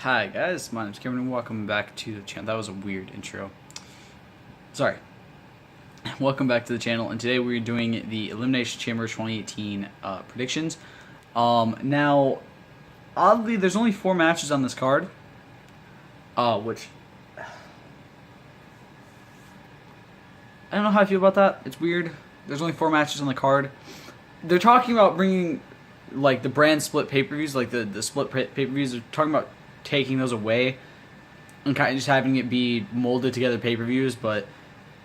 Hi guys, my name's Cameron and welcome back to the channel. That was a weird intro. Sorry. Welcome back to the channel, and today we're doing the Elimination Chamber 2018 predictions. Now, oddly, there's only 4 matches on this card, which I don't know how I feel about that. It's weird. There's only 4 matches on the card. They're talking about bringing like the brand split pay-per-views, like the split pay-per-views. They're talking about taking those away and kind of just having it be molded together pay-per-views, but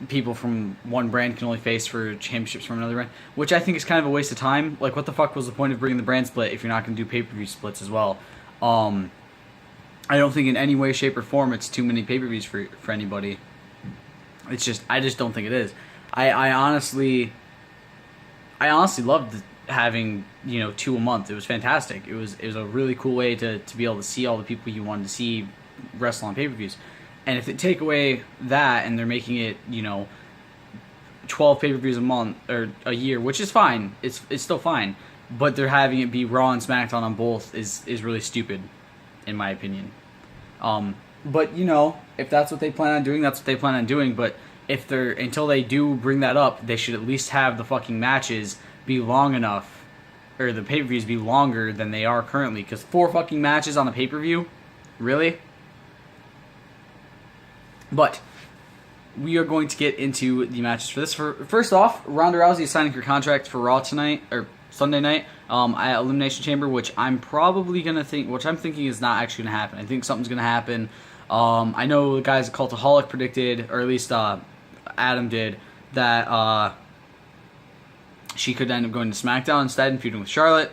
people from one brand can only face for championships from another brand, which I think is kind of a waste of time. Like, what the fuck was the point of bringing the brand split if you're not going to do pay-per-view splits as well? I don't think in any way, shape, or form it's too many pay-per-views for anybody. It's just, I just don't think it is. I honestly loved having, 2 a month. It was fantastic. It was a really cool way to be able to see all the people you wanted to see wrestle on pay-per-views. And if they take away that and they're making it, 12 pay-per-views a month or a year, which is fine. It's still fine. But they're having it be Raw and SmackDown on both is really stupid, in my opinion. But if that's what they plan on doing, that's what they plan on doing. But if they're, until they do bring that up, they should at least have the fucking matches be long enough, or the pay-per-views be longer than they are currently. Because 4 fucking matches on a pay-per-view? Really? But we are going to get into the matches for this. First off, Ronda Rousey is signing her contract for Raw tonight, or Sunday night, at Elimination Chamber, which I'm probably going to think, which I'm thinking is not actually going to happen. I think something's going to happen. I know the guys at Cultaholic predicted, or at least Adam did, that she could end up going to SmackDown instead and feuding with Charlotte.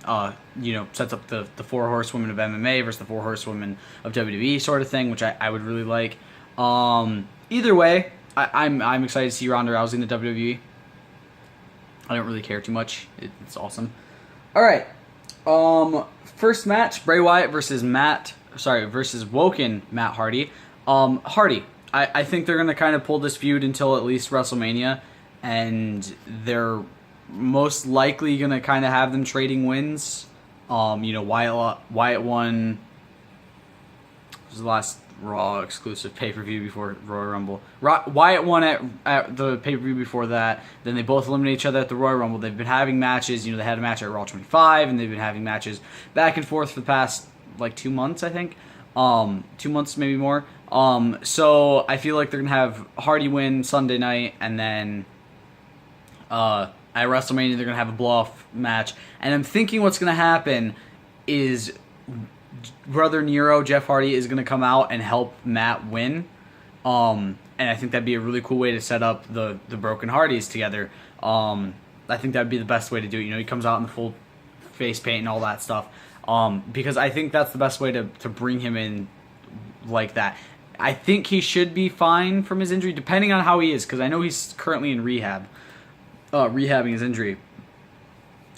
Sets up the 4 horsewomen of MMA versus the 4 horsewomen of WWE sort of thing, which I would really like. Either way, I'm excited to see Ronda Rousey in the WWE. I don't really care too much. It's awesome. All right. First match: Bray Wyatt versus Woken Matt Hardy. Hardy. I think they're gonna kind of pull this feud until at least WrestleMania, and they're most likely gonna kind of have them trading wins. Wyatt won. What was the last Raw exclusive pay-per-view before Royal Rumble? Wyatt won at the pay-per-view before that. Then they both eliminate each other at the Royal Rumble. They've been having matches. They had a match at Raw 25, and they've been having matches back and forth for the past, 2 months, I think. 2 months, maybe more. So I feel like they're going to have Hardy win Sunday night, and then at WrestleMania they're going to have a blow-off match. And I'm thinking what's going to happen is Brother Nero, Jeff Hardy, is going to come out and help Matt win. And I think that'd be a really cool way to set up the Broken Hardys together. I think that'd be the best way to do it. He comes out in the full face paint and all that stuff. Because I think that's the best way to bring him in like that. I think he should be fine from his injury, depending on how he is, because I know he's currently in rehab, rehabbing his injury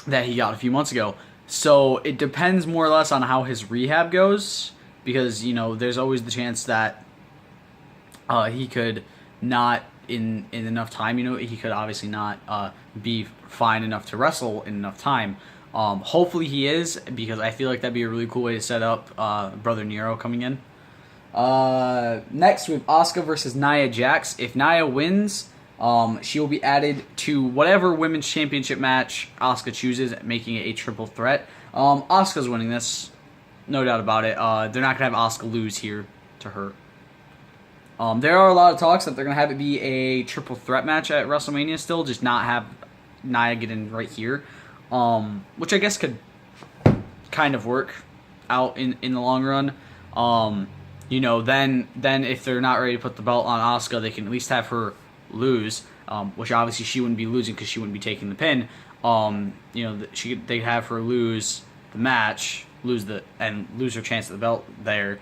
that he got a few months ago. So it depends more or less on how his rehab goes, because there's always the chance that he could not in enough time. He could obviously not be fine enough to wrestle in enough time. Hopefully he is, because I feel like that'd be a really cool way to set up Brother Nero coming in. Next we have Asuka versus Nia Jax. If Nia wins, she will be added to whatever women's championship match Asuka chooses, making it a triple threat. Asuka's winning this, no doubt about it. They're not going to have Asuka lose here to her. There are a lot of talks that they're going to have it be a triple threat match at WrestleMania still, just not have Nia get in right here. Which I guess could kind of work out in the long run. Then if they're not ready to put the belt on Asuka, they can at least have her lose, which obviously she wouldn't be losing because she wouldn't be taking the pin. They'd have her lose the match, lose her chance at the belt there,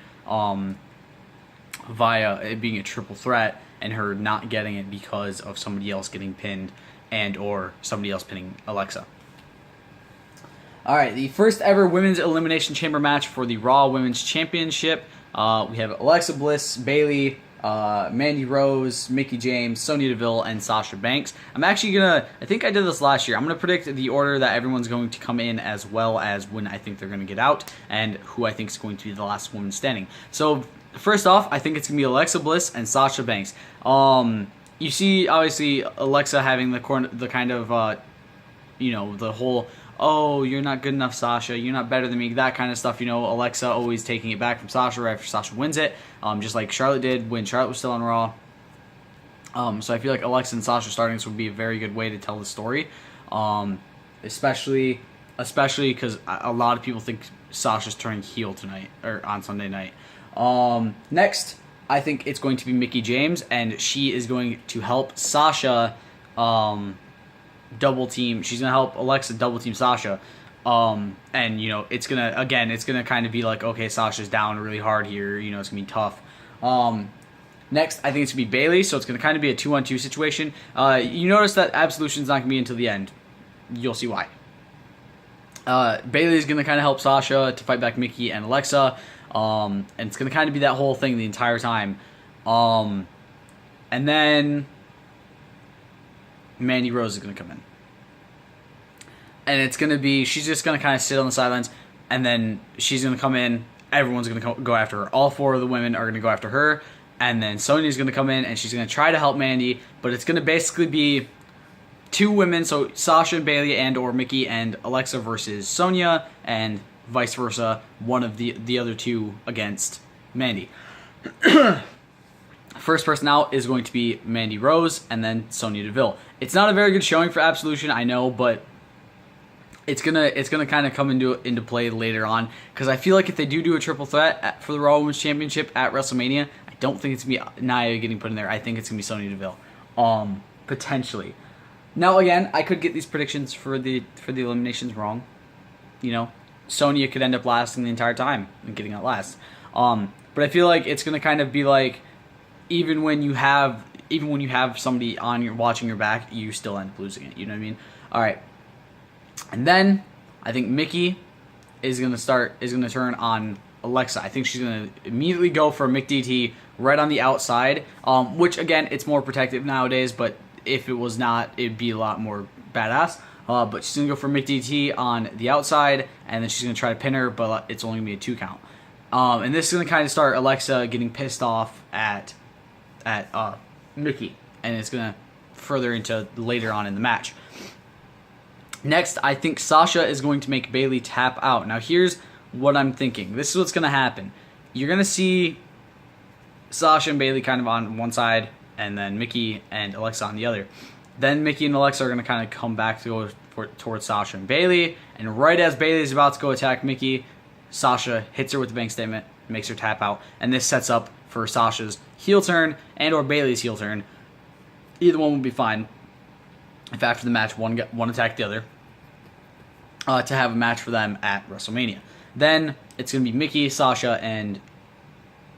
via it being a triple threat and her not getting it because of somebody else getting pinned and or somebody else pinning Alexa. Alright, the first ever Women's Elimination Chamber match for the Raw Women's Championship. We have Alexa Bliss, Bayley, Mandy Rose, Mickie James, Sonya Deville, and Sasha Banks. I'm actually going to, I think I did this last year, I'm going to predict the order that everyone's going to come in, as well as when I think they're going to get out, and who I think is going to be the last woman standing. So, first off, I think it's going to be Alexa Bliss and Sasha Banks. You see, obviously, Alexa having the kind of, the whole, oh, you're not good enough, Sasha, you're not better than me, that kind of stuff. Alexa always taking it back from Sasha right after Sasha wins it, just like Charlotte did when Charlotte was still on Raw. So I feel like Alexa and Sasha starting this would be a very good way to tell the story, especially because a lot of people think Sasha's turning heel tonight, or on Sunday night. Next, I think it's going to be Mickie James, and she is going to help Sasha double team. She's gonna help Alexa double team Sasha, and it's gonna kind of be like, okay, Sasha's down really hard here. It's gonna be tough. Next, I think it's gonna be Bayley, so it's gonna kind of be a 2-on-2 situation. You notice that Absolution's not gonna be until the end. You'll see why. Bayley's gonna kind of help Sasha to fight back Mickie and Alexa, and it's gonna kind of be that whole thing the entire time. And then Mandy Rose is going to come in. And it's going to be, she's just going to kind of sit on the sidelines, and then she's going to come in, everyone's going to go after her. All 4 of the women are going to go after her, and then Sonya's going to come in, and she's going to try to help Mandy, but it's going to basically be 2 women, so Sasha and Bayley and or Mickie and Alexa versus Sonya, and vice versa, one of the other 2 against Mandy. First person out is going to be Mandy Rose, and then Sonya Deville. It's not a very good showing for Absolution, I know, but it's gonna kind of come into play later on, because I feel like if they do a triple threat for the Raw Women's Championship at WrestleMania, I don't think it's gonna be Nia getting put in there. I think it's gonna be Sonya Deville, potentially. Now again, I could get these predictions for the eliminations wrong. Sonya could end up lasting the entire time and getting out last. But I feel like it's gonna kind of be like, even when you have somebody watching your back, you still end up losing it. You know what I mean? All right. And then I think Mickie is gonna turn on Alexa. I think she's gonna immediately go for a McDT right on the outside. Which again, it's more protective nowadays. But if it was not, it'd be a lot more badass. But she's gonna go for McDT on the outside, and then she's gonna try to pin her, but it's only gonna be a 2 count. And this is gonna kind of start Alexa getting pissed off at Mickie, and it's gonna further into later on in the match. Next, I think Sasha is going to make Bayley tap out. Now here's what I'm thinking. This is what's gonna happen. You're gonna see Sasha and Bayley kind of on one side, and then Mickie and Alexa on the other. Then Mickie and Alexa are gonna kind of come back to go towards Sasha and Bayley, and right as Bayley's about to go attack Mickie, Sasha hits her with the bank statement, makes her tap out, and this sets up for Sasha's heel turn and or Bayley's heel turn. Either one would be fine if after the match one attacked the other, to have a match for them at WrestleMania. Then it's going to be Mickie, Sasha, and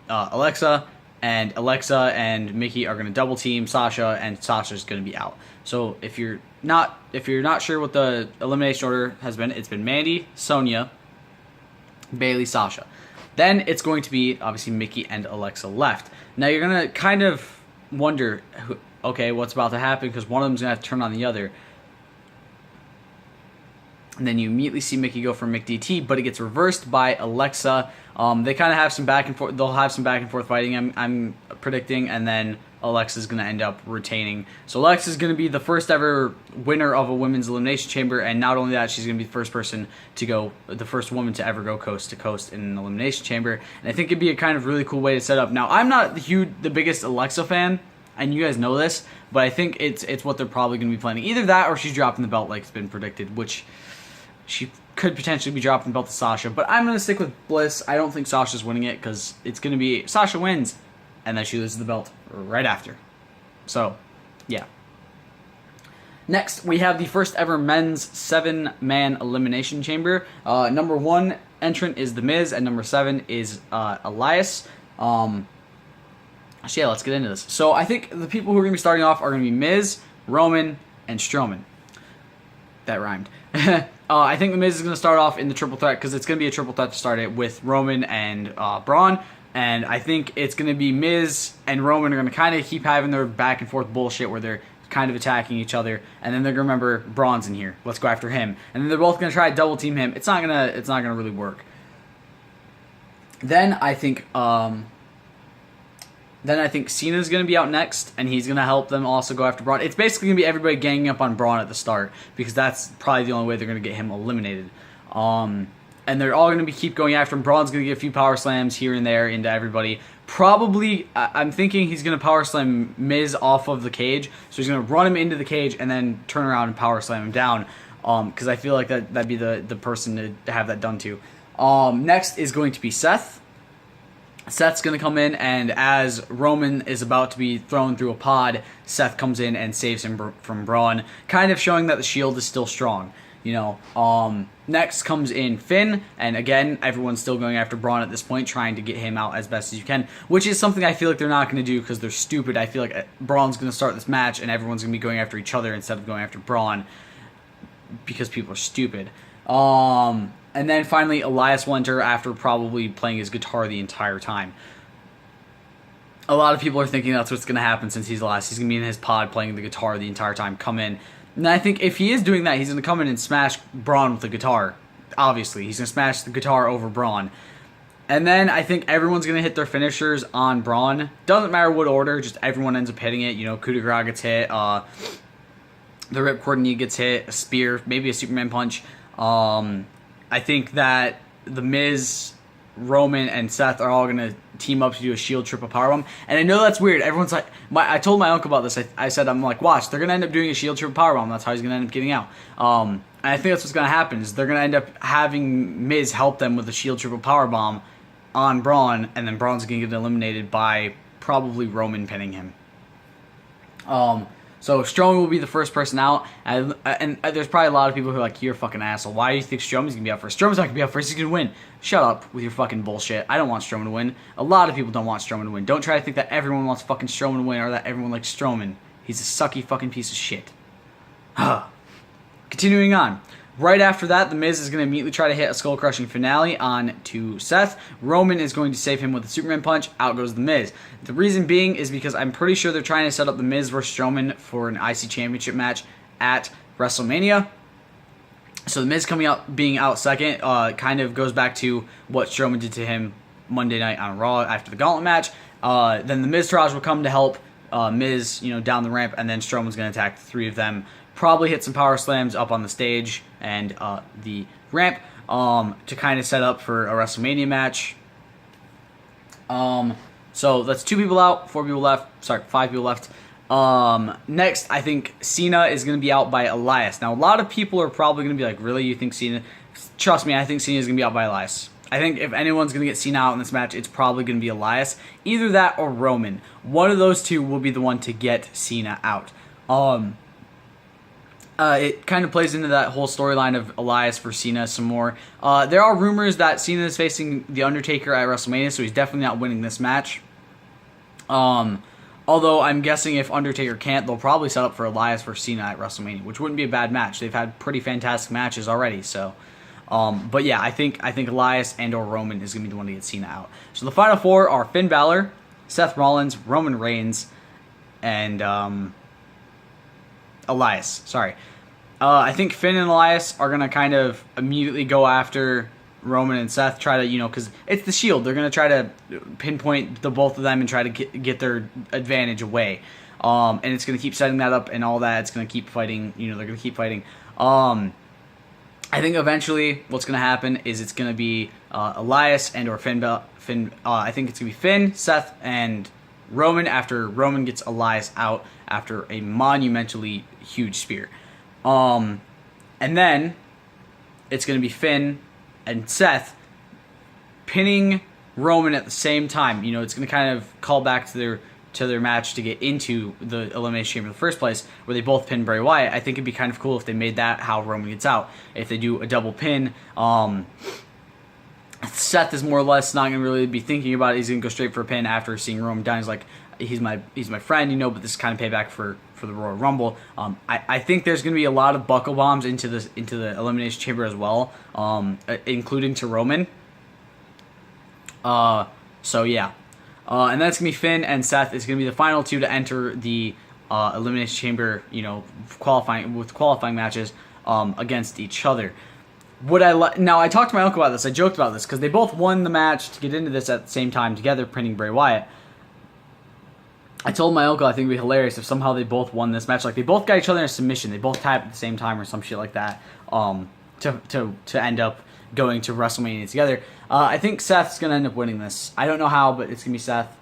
Alexa, and Mickie are going to double team Sasha, and Sasha's going to be out. So if you're not sure what the elimination order has been, it's been Mandy, Sonya, Bayley, Sasha. Then it's going to be obviously Mickie and Alexa left. Now you're going to kind of wonder, okay, what's about to happen, because one of them's going to have to turn on the other. And then you immediately see Mickie go for McDT, but it gets reversed by Alexa. They kind of have some back and forth. They'll have some back and forth fighting, I'm predicting, and then Alexa's going to end up retaining. So Alexa's going to be the first ever winner of a women's elimination chamber, and not only that, she's going to be the first person to go, the first woman to ever go coast to coast in an elimination chamber. And I think it'd be a kind of really cool way to set up. Now, I'm not the biggest Alexa fan, and you guys know this, but I think it's what they're probably going to be planning. Either that, or she's dropping the belt like it's been predicted, which she could potentially be dropping the belt to Sasha. But I'm going to stick with Bliss. I don't think Sasha's winning it, because it's going to be Sasha wins, and then she loses the belt right after. So, yeah. Next, we have the first ever men's 7-man elimination chamber. Number 1 entrant is The Miz, and number 7 is Elias. So yeah, let's get into this. So I think the people who are going to be starting off are going to be Miz, Roman, and Strowman. That rhymed. I think The Miz is going to start off in the triple threat, because it's going to be a triple threat to start it with Roman and Braun. And I think it's going to be Miz and Roman are going to kind of keep having their back and forth bullshit where they're kind of attacking each other, and then they're going to remember Braun's in here. Let's go after him. And then they're both going to try to double team him. It's not going to really work. Then I think Cena's going to be out next, and he's going to help them also go after Braun. It's basically going to be everybody ganging up on Braun at the start, because that's probably the only way they're going to get him eliminated. And they're all going to keep going after him. Braun's going to get a few power slams here and there into everybody. Probably, I'm thinking he's going to power slam Miz off of the cage. So he's going to run him into the cage and then turn around and power slam him down. Because I feel like that'd be the person to have that done to. Next is going to be Seth. Seth's going to come in, and as Roman is about to be thrown through a pod, Seth comes in and saves him from Braun, kind of showing that the Shield is still strong. Next comes in Finn, and again, everyone's still going after Braun at this point, trying to get him out as best as you can, which is something I feel like they're not going to do because they're stupid. I feel like Braun's going to start this match, and everyone's going to be going after each other instead of going after Braun because people are stupid. And then finally, Elias will enter after probably playing his guitar the entire time. A lot of people are thinking that's what's going to happen since he's Elias. He's going to be in his pod playing the guitar the entire time, come in. And I think if he is doing that, he's going to come in and smash Braun with the guitar. Obviously, he's going to smash the guitar over Braun. And then I think everyone's going to hit their finishers on Braun. Doesn't matter what order, just everyone ends up hitting it. Coup de grace gets hit, the ripcord knee gets hit, a spear, maybe a Superman punch. I think that The Miz, Roman, and Seth are all going to team up to do a Shield triple powerbomb. And I know that's weird. Everyone's like, I told my uncle about this. I said, I'm like, watch, they're going to end up doing a Shield triple powerbomb. That's how he's going to end up getting out. And I think that's what's going to happen is they're going to end up having Miz help them with a Shield triple powerbomb on Braun, and then Braun's going to get eliminated by probably Roman pinning him. So Strowman will be the first person out, and there's probably a lot of people who are like, you're a fucking asshole. Why do you think Strowman's going to be out first? Strowman's not going to be out first. He's going to win. Shut up with your fucking bullshit. I don't want Strowman to win. A lot of people don't want Strowman to win. Don't try to think that everyone wants fucking Strowman to win or that everyone likes Strowman. He's a sucky fucking piece of shit. Continuing on. Right after that, The Miz is going to immediately try to hit a skull-crushing finale on to Seth. Roman is going to save him with a Superman punch. Out goes The Miz. The reason being is because I'm pretty sure they're trying to set up The Miz versus Strowman for an IC Championship match at WrestleMania. So The Miz being out second kind of goes back to what Strowman did to him Monday night on Raw after the Gauntlet match. Then the Miztourage will come to help Miz, down the ramp, and then Strowman's going to attack the three of them. Probably hit some power slams up on the stage and the ramp to kind of set up for a WrestleMania match. So that's 2 people out, 4 people left. Sorry, 5 people left. Next, I think Cena is going to be out by Elias. Now, a lot of people are probably going to be like, really, you think Cena? Trust me, I think Cena is going to be out by Elias. I think if anyone's going to get Cena out in this match, it's probably going to be Elias. Either that or Roman. One of those two will be the one to get Cena out. It kind of plays into that whole storyline of Elias for Cena some more. There are rumors that Cena is facing The Undertaker at WrestleMania, so he's definitely not winning this match. Although I'm guessing if Undertaker can't, they'll probably set up for Elias versus Cena at WrestleMania, which wouldn't be a bad match. They've had pretty fantastic matches already, so... but yeah, I think Elias and or Roman is going to be the one to get Cena out. So the final 4 are Finn Balor, Seth Rollins, Roman Reigns, and Elias. Sorry. I think Finn and Elias are going to kind of immediately go after Roman and Seth, try to, because it's the Shield. They're going to try to pinpoint the both of them and try to get their advantage away. And it's going to keep setting that up and all that. It's going to keep fighting. They're going to keep fighting. I think eventually what's going to happen is it's going to be Elias and or Finn. I think it's going to be Finn, Seth, and Roman after Roman gets Elias out after a monumentally huge spear. And then it's going to be Finn and Seth pinning Roman at the same time. It's going to kind of call back to their match to get into the Elimination Chamber in the first place, where they both pin Bray Wyatt. I think it'd be kind of cool if they made that how Roman gets out. If they do a double pin, Seth is more or less not going to really be thinking about it. He's going to go straight for a pin after seeing Roman down. He's like, he's my friend, but this is kind of payback for the Royal Rumble. I think there's going to be a lot of buckle bombs into the Elimination Chamber as well, including to Roman. So yeah, and that's gonna be Finn and Seth is gonna be the final two to enter the Elimination Chamber. Qualifying matches against each other. Now I talked to my uncle about this. I joked about this because they both won the match to get into this at the same time together, pinning Bray Wyatt. I told my uncle I think it'd be hilarious if somehow they both won this match. Like they both got each other in a submission. They both tapped at the same time or some shit like that. To end up going to WrestleMania together. I think Seth's gonna end up winning this. I don't know how, but it's gonna be Seth.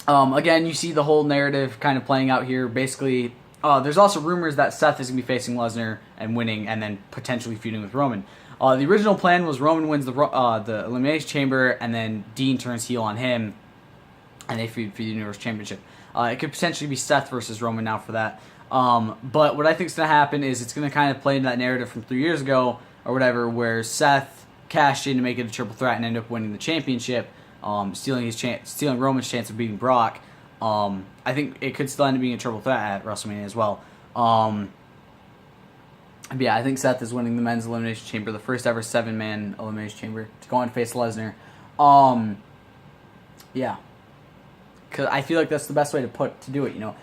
Again, you see the whole narrative kind of playing out here. Basically, there's also rumors that Seth is gonna be facing Lesnar and winning, and then potentially feuding with Roman. The original plan was Roman wins the Elimination Chamber, and then Dean turns heel on him, and they feud for the Universal Championship. It could potentially be Seth versus Roman now for that. But what I think is going to happen is it's going to kind of play into that narrative from 3 years ago or whatever, where Seth cashed in to make it a triple threat and end up winning the championship, stealing Roman's chance of beating Brock. I think it could still end up being a triple threat at WrestleMania as well. But yeah, I think Seth is winning the men's Elimination Chamber, the first ever 7-man Elimination Chamber to go on and face Lesnar. Yeah. Because I feel like that's the best way to do it, you know.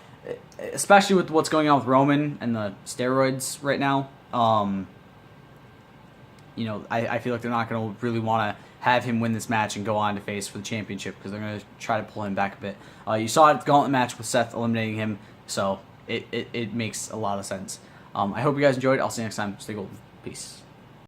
Especially with what's going on with Roman and the steroids right now. You know, I feel like they're not going to really want to have him win this match and go on to face for the championship because they're going to try to pull him back a bit. You saw it at the Gauntlet match with Seth eliminating him, so it makes a lot of sense. I hope you guys enjoyed. I'll see you next time. Stay golden. Peace.